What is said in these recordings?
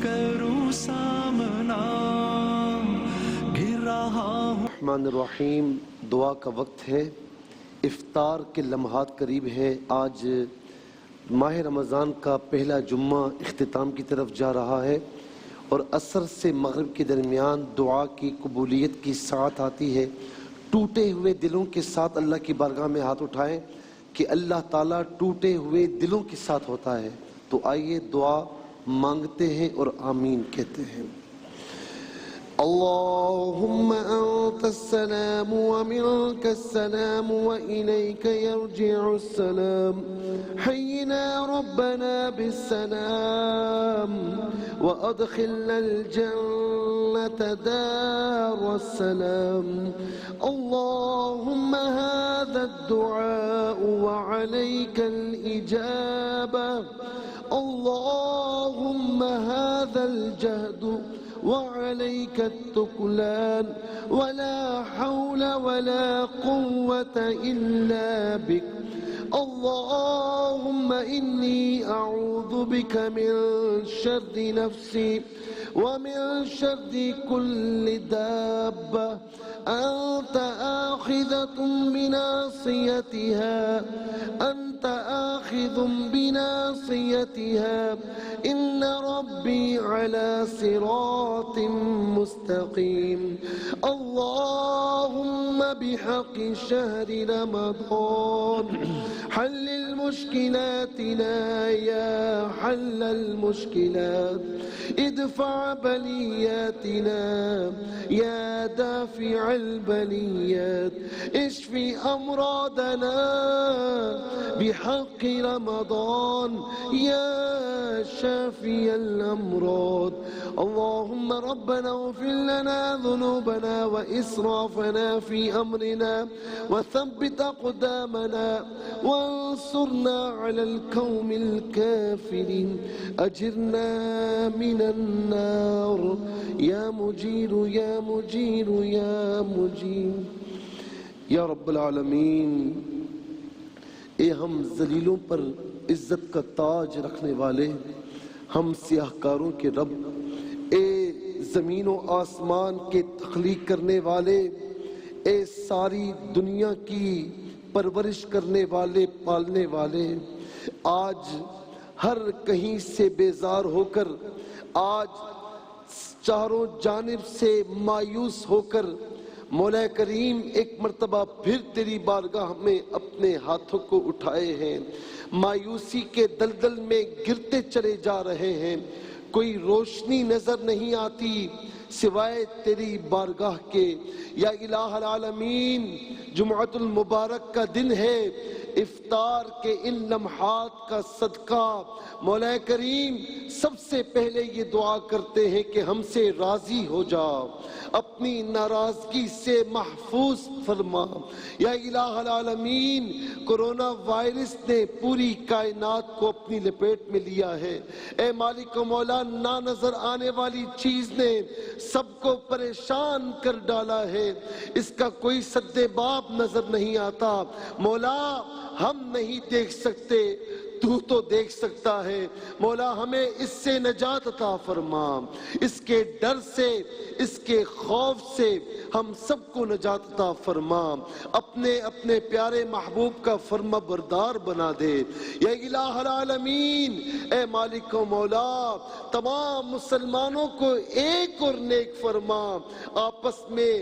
کروں سامنا گر رہا ہوں. الرحمن الرحیم. دعا کا وقت ہے. افطار کے لمحات قریب ہیں. آج ماہ رمضان کا پہلا جمعہ اختتام کی طرف جا رہا ہے اور عصر سے مغرب کے درمیان دعا کی قبولیت کی ساعت آتی ہے. ٹوٹے ہوئے دلوں کے ساتھ اللہ کی بارگاہ میں ہاتھ اٹھائیں کہ اللہ تعالیٰ ٹوٹے ہوئے دلوں کے ساتھ ہوتا ہے. تو آئیے دعا مانگتے ہیں اور آمین کہتے ہیں. اللهم أنت السلام ومنك السلام وإليك يرجع السلام. حينا ربنا بالسلام وأدخلنا الجنة دار السلام. اللهم هذا الدعاء وعليك الإجابة. اللهم هذا الجهد وعليك التكلان ولا حول ولا قوة إلا بك. اللهم إني أعوذ بك من شر نفسي ومن شر كل دابة أنت آخذة بناصيتها إن ربي على صراط مستقيم. اللهم بحق شهر رمضان حلل مشكلاتنا يا حل المشكلات. ادفع بلياتنا يا دافع البليات. اشف أمراضنا بحق رمضان يا شافي الأمراض. اللهم ربنا اغفر لنا ذنوبنا وإسرافنا في أمرنا وثبت أقدامنا وانصرنا على القوم الكافرين. أجرنا من النار يا مجير يا مجير يا مجير. یا رب العالمین، اے ہم ذلیلوں پر عزت کا تاج رکھنے والے، ہم سیاہکاروں کے رب، اے زمین و آسمان کے تخلیق کرنے والے، اے ساری دنیا کی پرورش کرنے والے، پالنے والے، آج ہر کہیں سے بیزار ہو کر، آج چاروں جانب سے مایوس ہو کر، مولا کریم ایک مرتبہ پھر تیری بارگاہ میں اپنے ہاتھوں کو اٹھائے ہیں. مایوسی کے دلدل میں گرتے چلے جا رہے ہیں. کوئی روشنی نظر نہیں آتی سوائے تیری بارگاہ کے. یا الہ العالمین، جمعۃ المبارک کا دن ہے. افطار کے ان لمحات کا صدقہ مولا کریم سب سے پہلے یہ دعا کرتے ہیں کہ ہم سے راضی ہو جا، اپنی ناراضگی سے محفوظ فرما. یا الہ العالمین، کرونا وائرس نے پوری کائنات کو اپنی لپیٹ میں لیا ہے. اے مالک و مولا، نہ نظر آنے والی چیز نے سب کو پریشان کر ڈالا ہے. اس کا کوئی سد باب نظر نہیں آتا. مولا، ہم نہیں دیکھ سکتے، تو تو دیکھ سکتا ہے. مولا، ہمیں اس سے نجات عطا فرما. اس کے ڈر سے، اس کے خوف سے ہم سب کو نجات عطا فرما. اپنے اپنے پیارے محبوب کا فرما بردار بنا دے. یا الہ العالمین، اے مالک و مولا، تمام مسلمانوں کو ایک اور نیک فرما. آپس میں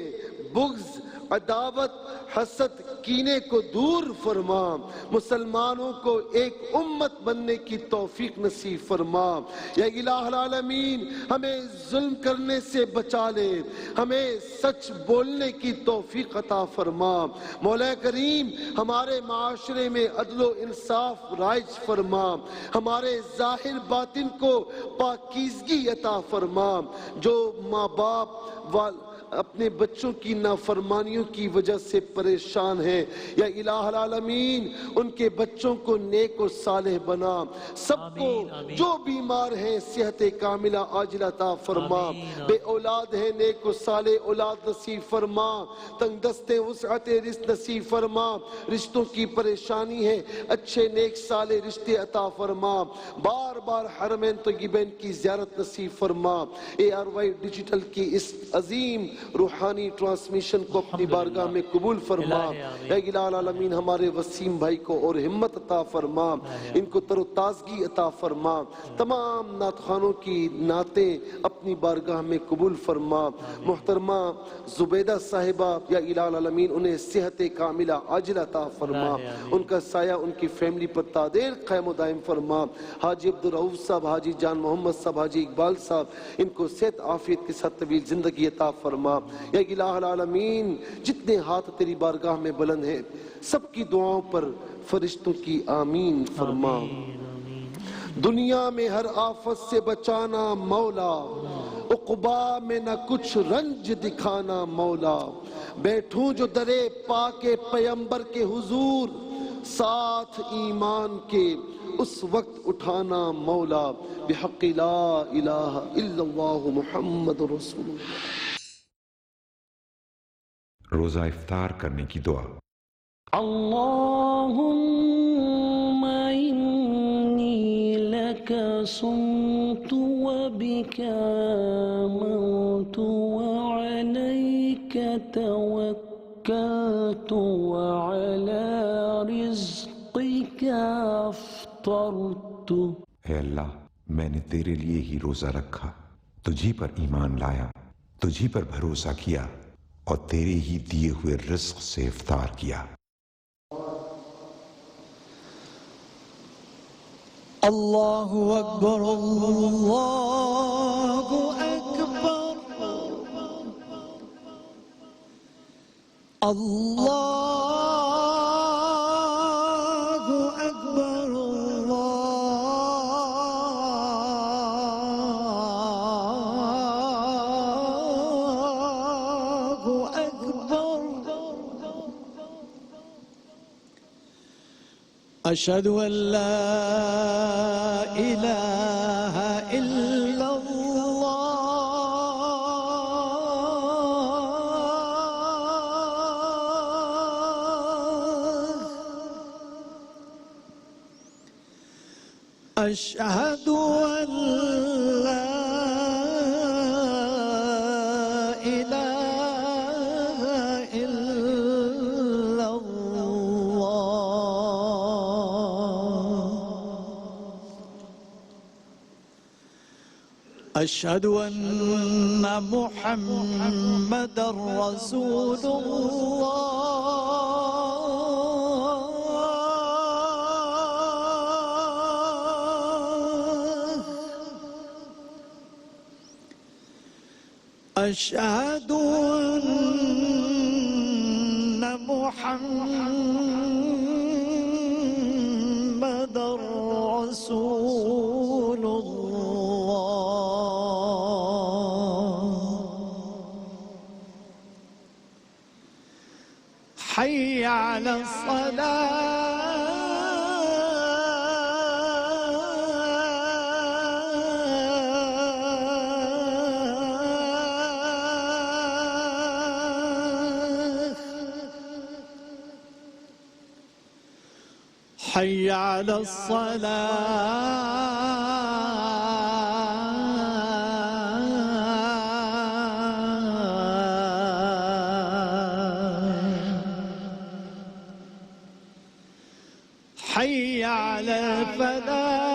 بغض، عداوت، حسد، کینے کو دور فرما. مسلمانوں کو ایک امت بننے کی توفیق نصیب فرما. یا الہ العالمین، ہمیں ظلم کرنے سے بچا لے، ہمیں سچ بولنے کی توفیق عطا فرما. مولا کریم، ہمارے معاشرے میں عدل و انصاف رائج فرما. ہمارے ظاہر باطن کو پاکیزگی عطا فرما. جو ماں باپ اپنے بچوں کی نافرمانیوں کی وجہ سے پریشان ہیں، یا الہ العالمین ان کے بچوں کو نیک و صالح بنا، سب کو جو بیمار ہیں صحت کاملہ عاجلہ عطا فرما، بے اولاد ہیں نیک و صالح اولاد نصیب فرما، تنگ دستے وسعت رزق نصیب فرما، رشتوں کی پریشانی ہے اچھے نیک صالح رشتے عطا فرما، بار بار حرمین طیبین کی زیارت نصیب فرما، اے آر وائی ڈیجیٹل کی اس عظیم روحانی ٹرانسمیشن کو اپنی بارگاہ میں قبول فرما، اے الہ العالمین ہمارے وسیم بھائی کو اور ہمت عطا فرما، ان کو تر و تازگی عطا فرما، تمام نعت خوانوں کی نعتیں اپنی بارگاہ میں قبول فرما، محترمہ زبیدہ صاحبہ یا الہ العالمین انہیں صحت کاملہ عاجلہ عطا فرما، ان کا سایہ ان کی فیملی پر تادیر قائم و دائم فرما، حاجی عبدالرؤوف صاحب، حاجی جان محمد صاحب، حاجی اقبال صاحب ان کو صحت عافیت کے ساتھ طویل زندگی عطا فرما، یا الہ العالمین جتنے ہاتھ تیری بارگاہ میں بلند ہیں سب کی دعاؤں پر فرشتوں کی آمین فرما، دنیا میں ہر آفت سے بچانا مولا، عقبا میں نہ کچھ رنج دکھانا مولا، بیٹھوں جو درے پاک پیمبر کے حضور ساتھ ایمان کے اس وقت اٹھانا مولا، بحق لا الہ الا اللہ محمد رسول اللہ۔ روزہ افطار کرنے کی دعا۔ اللهم إني لك صمت وبك آمنت وعليك توكلت وعلى رزقك أفطرت۔ اے اللہ میں نے تیرے لیے ہی روزہ رکھا، تجھی پر ایمان لایا، تجھی پر بھروسہ کیا اور تیرے ہی دیے ہوئے رزق سے افطار کیا۔ اللہ اکبر اللہ اکبر اللہ اکبر اللہ اکبر۔ اشہد ان لا الہ الا اللہ، اشہد ان لا الہ الا اللہ، اشہد ان محمد رسول اللہ، اشہد ان محمد رسول اللہ، حي على الصلاة، حي على الصلاة، حي على الفلاح،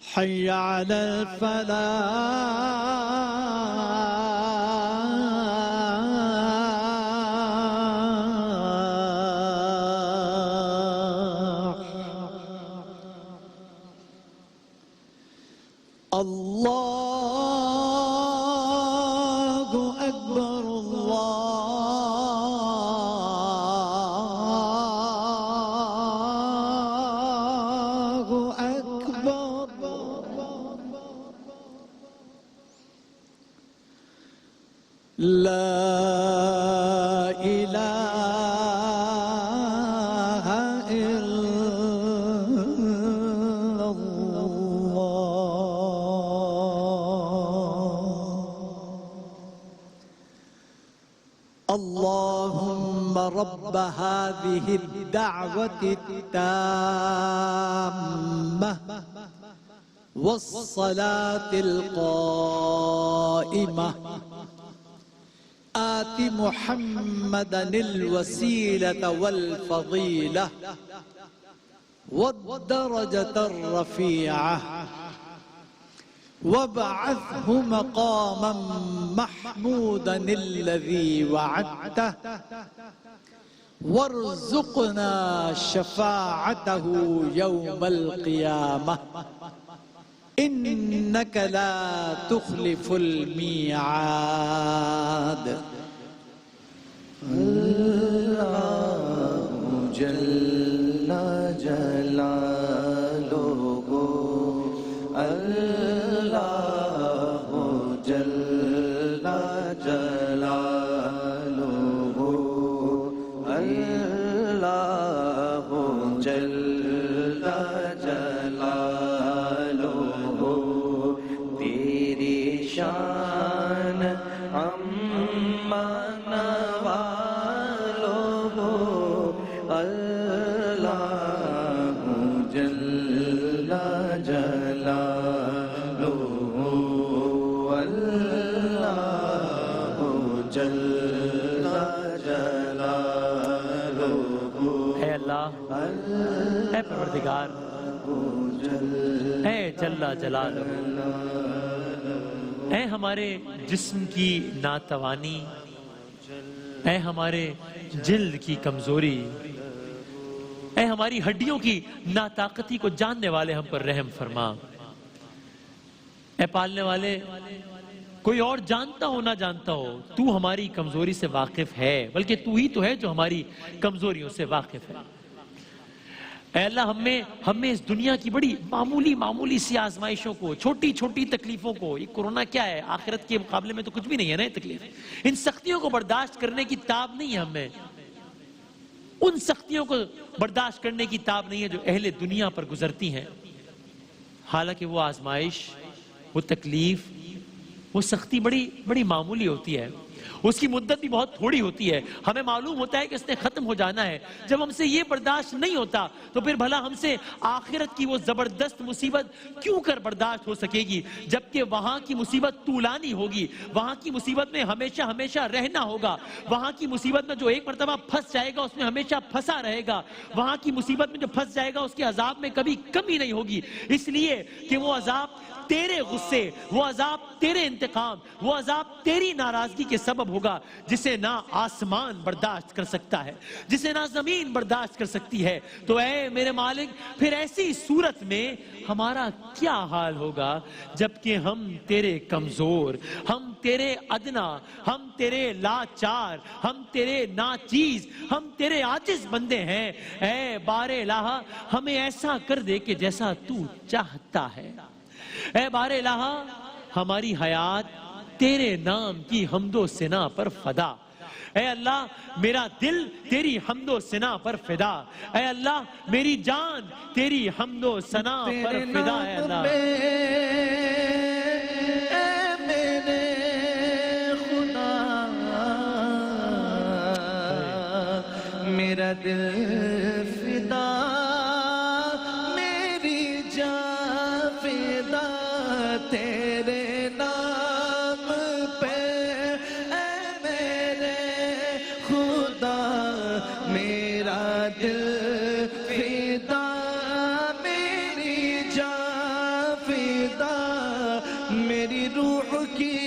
حي على الفلاح، اللہ اکبر اللہ إله إلا الله. اللهم رب هذه الدعوة التامة والصلاة القائمة آت محمدا الوسيلة والفضيلة والدرجة الرفيعة وابعثه مقاما محمودا الذي وعدته وارزقنا شفاعته يوم القيامة إنك لا تخلف الميعاد. اللہ جل جلالہ اللہ جل جلالہ اللہ جل جلالہ تیری شان عما نوالہ اللہ جل جلالہ اللہ جل جلالہ. اے اللہ، اے پروردگار، اے جل جلالہ، اے ہمارے جسم کی ناتوانی، اے ہمارے جلد کی کمزوری، اے ہماری ہڈیوں کی ناطاقتی کو جاننے والے ہم پر رحم فرما. اے پالنے والے، کوئی اور جانتا ہو نہ جانتا ہو، تو ہماری کمزوری سے واقف ہے، بلکہ تو ہی تو ہے جو ہماری کمزوریوں سے واقف ہے. اے اللہ، ہمیں اس دنیا کی بڑی معمولی سی آزمائشوں کو، چھوٹی چھوٹی تکلیفوں کو، یہ کورونا کیا ہے، آخرت کے مقابلے میں تو کچھ بھی نہیں ہے نا یہ تکلیف، ان سختیوں کو برداشت کرنے کی تاب نہیں ہے ہمیں، ان سختیوں کو برداشت کرنے کی تاب نہیں ہے جو اہل دنیا پر گزرتی ہیں. حالانکہ وہ آزمائش، وہ تکلیف، وہ سختی بڑی معمولی ہوتی ہے، اس کی مدت بھی بہت تھوڑی ہوتی ہے. ہمیں معلوم ہوتا ہے کہ اس نے ختم ہو جانا ہے. جب ہم سے یہ برداشت نہیں ہوتا تو پھر بھلا ہم سے آخرت کی وہ زبردست مصیبت کیوں کر برداشت ہو سکے گی، جبکہ وہاں کی مصیبت طولانی ہوگی، وہاں کی مصیبت میں ہمیشہ رہنا ہوگا، وہاں کی مصیبت میں جو ایک مرتبہ پھنس جائے گا اس میں ہمیشہ پھنسا رہے گا، وہاں کی مصیبت میں جو پھنس جائے گا اس کے عذاب میں کبھی کمی نہیں ہوگی، اس لیے کہ وہ عذاب تیرے غصے، وہ عذاب تیرے انتقام، وہ عذاب تیری ناراضگی کے سبب ہوگا، جسے نہ آسمان برداشت کر سکتا ہے، جسے نہ زمین برداشت کر سکتی ہے. تو اے میرے مالک، پھر ایسی صورت میں ہمارا کیا حال ہوگا جبکہ ہم تیرے کمزور، ہم تیرے ادنا، ہم تیرے لاچار، ہم تیرے ناچیز، ہم تیرے عاجز بندے ہیں. اے بار الہ، ہمیں ایسا کر دے کہ جیسا تو چاہتا ہے. اے بار الہ، ہماری حیات تیرے نام کی حمد و ثنا پر فدا. اے اللہ، میرا دل تیری حمد و ثنا پر فدا. اے اللہ، میری جان تیری حمد و ثنا پر فدا. اے اللہ، اے میرے خدا، میرا دل فدا، میری جان فدا تیرے نام پہ. اے میرے خدا، میرا دل فدا، میری جان فدا، میری روح کی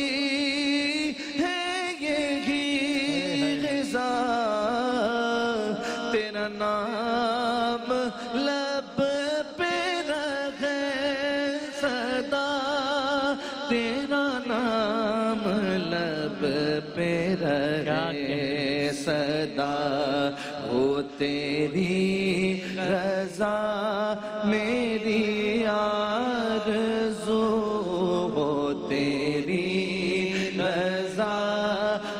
ہے یہی غذا، تیرا نام لب پہ رہے صدا، تیرا نام لب پہ رہے صدا. ہو تیری رضا میری آرزو، ہو تیری رضا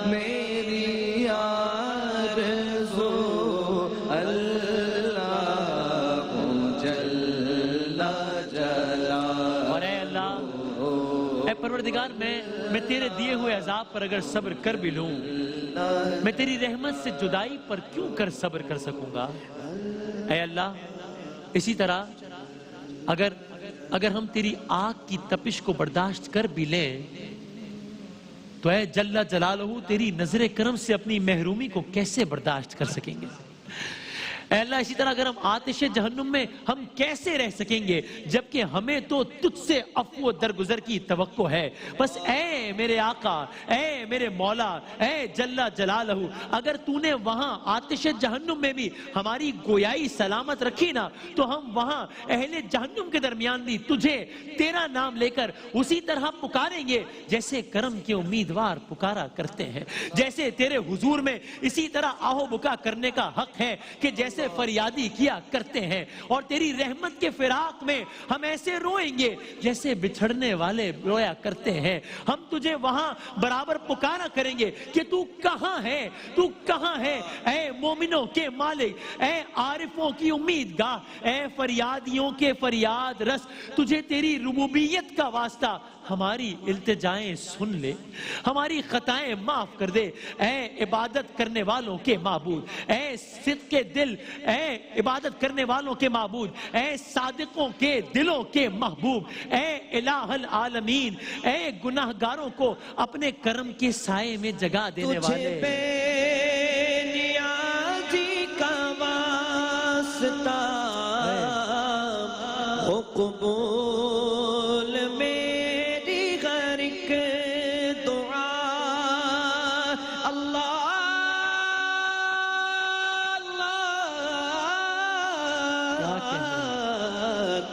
میری آرزو. پروردگار میں تیرے دیے ہوئے عذاب پر اگر صبر کر بھی لوں، میں تیری رحمت سے جدائی پر کیوں کر صبر کر سکوں گا؟ اے اللہ، اسی طرح اگر ہم تیری آگ کی تپش کو برداشت کر بھی لیں تو اے جل جلالہ تیری نظر کرم سے اپنی محرومی کو کیسے برداشت کر سکیں گے؟ اے اللہ، اسی طرح اگر ہم آتش جہنم میں ہم کیسے رہ سکیں گے جبکہ ہمیں تو تجھ سے عفو و درگزر کی توقع ہے؟ بس اے میرے آقا، اے میرے مولا، اے جل جلالہ، اگر تو نے وہاں آتش جہنم میں بھی ہماری گویائی سلامت رکھی نا تو ہم وہاں اہل جہنم کے درمیان بھی تجھے تیرا نام لے کر اسی طرح پکاریں گے جیسے کرم کے امیدوار پکارا کرتے ہیں، جیسے تیرے حضور میں اسی طرح آہو بکا کرنے کا حق ہے کہ جیسے فریادی کیا کرتے ہیں، اور تیری رحمت کے فراق میں ہم ایسے روئیں گے جیسے بچھڑنے والے رویا کرتے ہیں۔ ہم تجھے وہاں برابر پکارا کریں گے کہ تو کہاں ہے، تو کہاں ہے اے مومنوں کے مالک، اے عارفوں کی امید گاہ، اے فریادیوں کے فریاد رس، تجھے تیری ربوبیت کا واسطہ ہماری التجائیں سن لے، ہماری خطائیں معاف کر دے، اے عبادت کرنے والوں کے معبود، اے صدق دل، اے عبادت کرنے والوں کے معبود، اے صادقوں کے دلوں کے محبوب، اے الہ العالمین، اے گناہگاروں کو اپنے کرم کے سائے میں جگہ دینے والے، تجھے بے نیازی کا واسطہ ہو قبول میری ہر ایک دعا، اللہ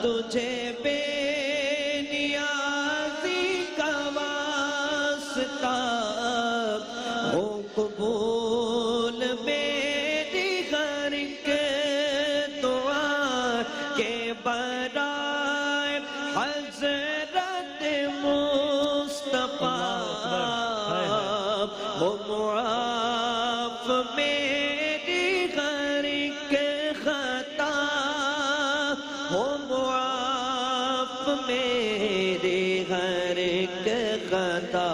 تجھے بے نیازی کا واسطہ ہو قبول میری ہر ایک دعا کے برائے حضرت مصطفیٰ ہو معاف میری ہر ایک خطا، ہو معاف میری ہر ایک خطا،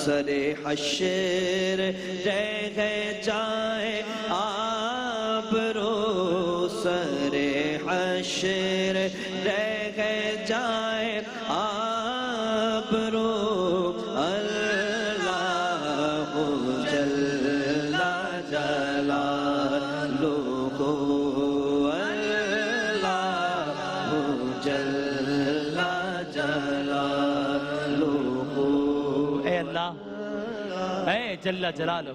سر حشر رہ جائے آبرو، سر حشر رہ جائے آبرو، اللہ جل جلالہ، جل جلالہ، اے اللہ، اے جل جلالہ،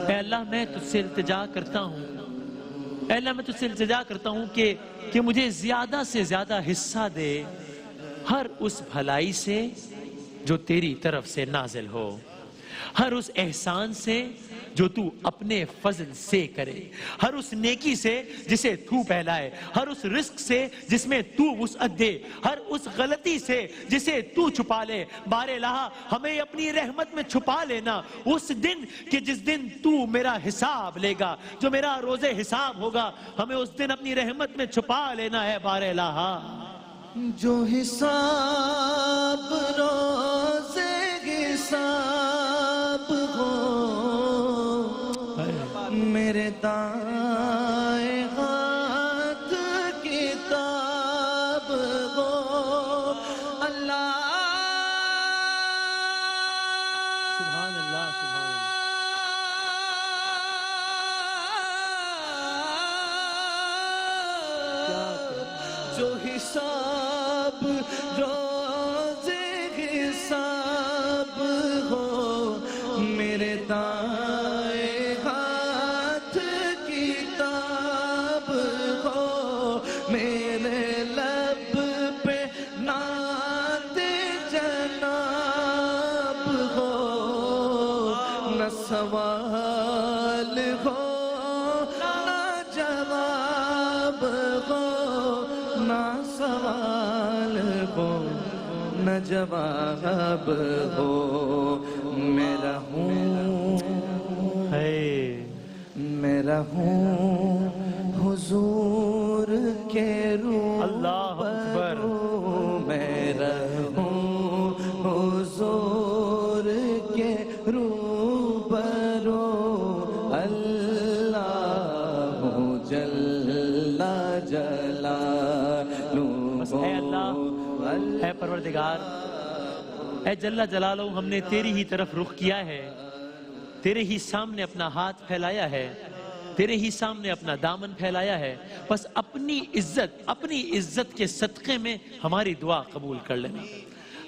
اے اللہ میں تجھ سے التجا کرتا ہوں، اے اللہ میں تجھ سے التجا کرتا ہوں کہ مجھے زیادہ سے زیادہ حصہ دے ہر اس بھلائی سے جو تیری طرف سے نازل ہو، ہر اس احسان سے جو تو اپنے فضل سے کرے، ہر اس نیکی سے جسے تو پہلائے، ہر اس رزق سے جس میں تو وسعت دے، ہر اس غلطی سے جسے تو چھپا لے۔ بار الہ ہمیں اپنی رحمت میں چھپا لینا اس دن کہ جس دن تو میرا حساب لے گا، جو میرا روز حساب ہوگا، ہمیں اس دن اپنی رحمت میں چھپا لینا ہے بار الہ۔ جو حساب روز حساب ہو، میرے دائیں ہاتھ کتاب ہو، اللہ سبحان اللہ، سبحان اللہ۔ جو حساب روز حساب ہو، میرے دائیں ہاتھ کتاب ہو، میرے لب پہ نعت جناب ہو، نہ سوال ہو نہ جواب ہو، نہ سوال ہو نہ جواب ہو، میں رہوں میں رہوں حضور کے اللہ اکبر، روبرو، میں رہوں پروردگار، اے جل جلالہ ہم نے تیری ہی طرف رخ کیا ہے، تیرے ہی سامنے اپنا ہاتھ پھیلایا ہے، تیرے ہی سامنے اپنا دامن پھیلایا ہے، بس اپنی عزت کے صدقے میں ہماری دعا قبول کر لینا،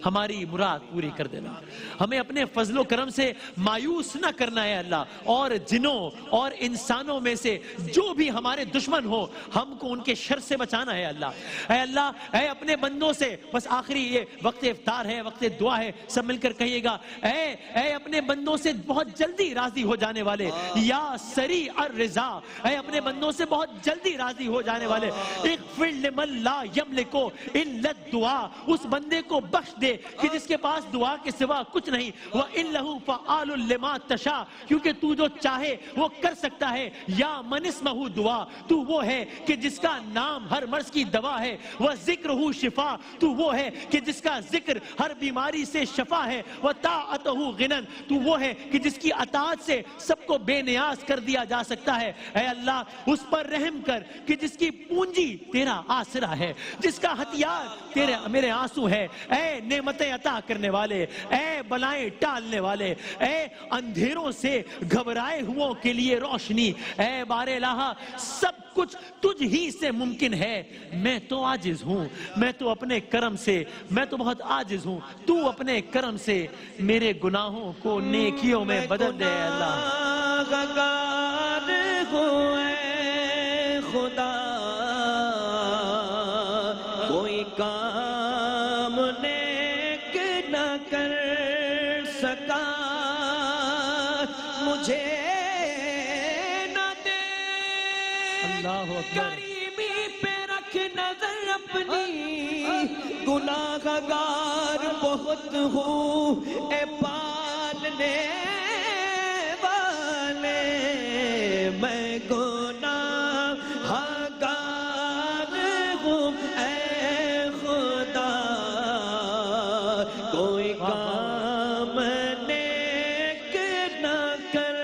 ہماری مراد پوری کر دینا، ہمیں اپنے فضل و کرم سے مایوس نہ کرنا ہے اللہ، اور جنوں اور انسانوں میں سے جو بھی ہمارے دشمن ہو ہم کو ان کے شر سے بچانا ہے اللہ۔ اے اللہ، اے اپنے بندوں سے، بس آخری یہ وقت افطار ہے، وقت دعا ہے، سب مل کر کہیے گا، اے اپنے بندوں سے بہت جلدی راضی ہو جانے والے، یا سریع الرضا، اے اپنے بندوں سے بہت جلدی راضی ہو جانے والے، اغفر لمن لا یملک الا الدعاء، اس بندے کو بخش دے کہ جس کے پاس دعا کے سوا کچھ نہیں، وَإِنَّهُ فَعَالٌ لِمَا تَشَاءُ، کیونکہ تو جو چاہے وہ کر سکتا ہے، یا من اسمہ دعا، تو وہ ہے کہ جس کا نام ہر مرض کی دوا ہے، وَذِكْرُهُ شِفَا، تو وہ ہے کہ جس کا ذکر ہر بیماری سے شفا ہے، وَطَاعَتُهُ غِنًى، تو وہ ہے کہ جس کی اطاعت سے سب کو بے نیاز کر دیا جا سکتا ہے۔ اے اللہ اس پر رحم کر کہ جس کی پونجی تیرا آسرا ہے، جس کا ہتھیار میرے آنسو ہے، اے نعمتیں عطا کرنے والے، اے بلائیں ٹالنے والے، اے اندھیروں سے گھبرائے ہوں کے لیے روشنی، اے بار الہ سب کچھ تجھ ہی سے ممکن ہے، میں تو عاجز ہوں، میں تو اپنے کرم سے، میں تو بہت عاجز ہوں، تو اپنے کرم سے میرے گناہوں کو نیکیوں میں بدل دے اللہ۔ گناہگار ہوں اے خدا، کوئی کام نیک نہ کر سکا، مجھے نہ دے اللہ اکبر۔ کریمی پہ رکھ نظر اپنی، گناہگار بہت ہوں اے پالنے والے، میں گناہگار ہوں اے خدا، کوئی کام نیک نہ کر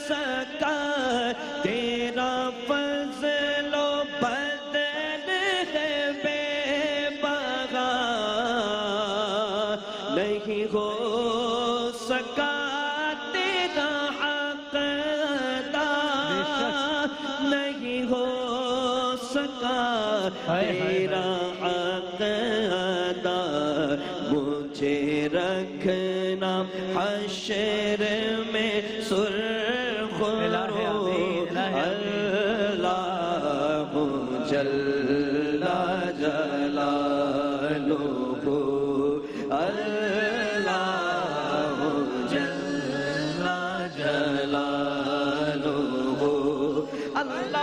سکا، تیرا فضل و بدل ہے بے بہا، نہیں ہو سکا تیرا حق ادا، نہیں ہو سکا تیرا حق ادا، مجھے رکھنا حشر میں سرخ رو، اللہ جل جلالہ، اللہ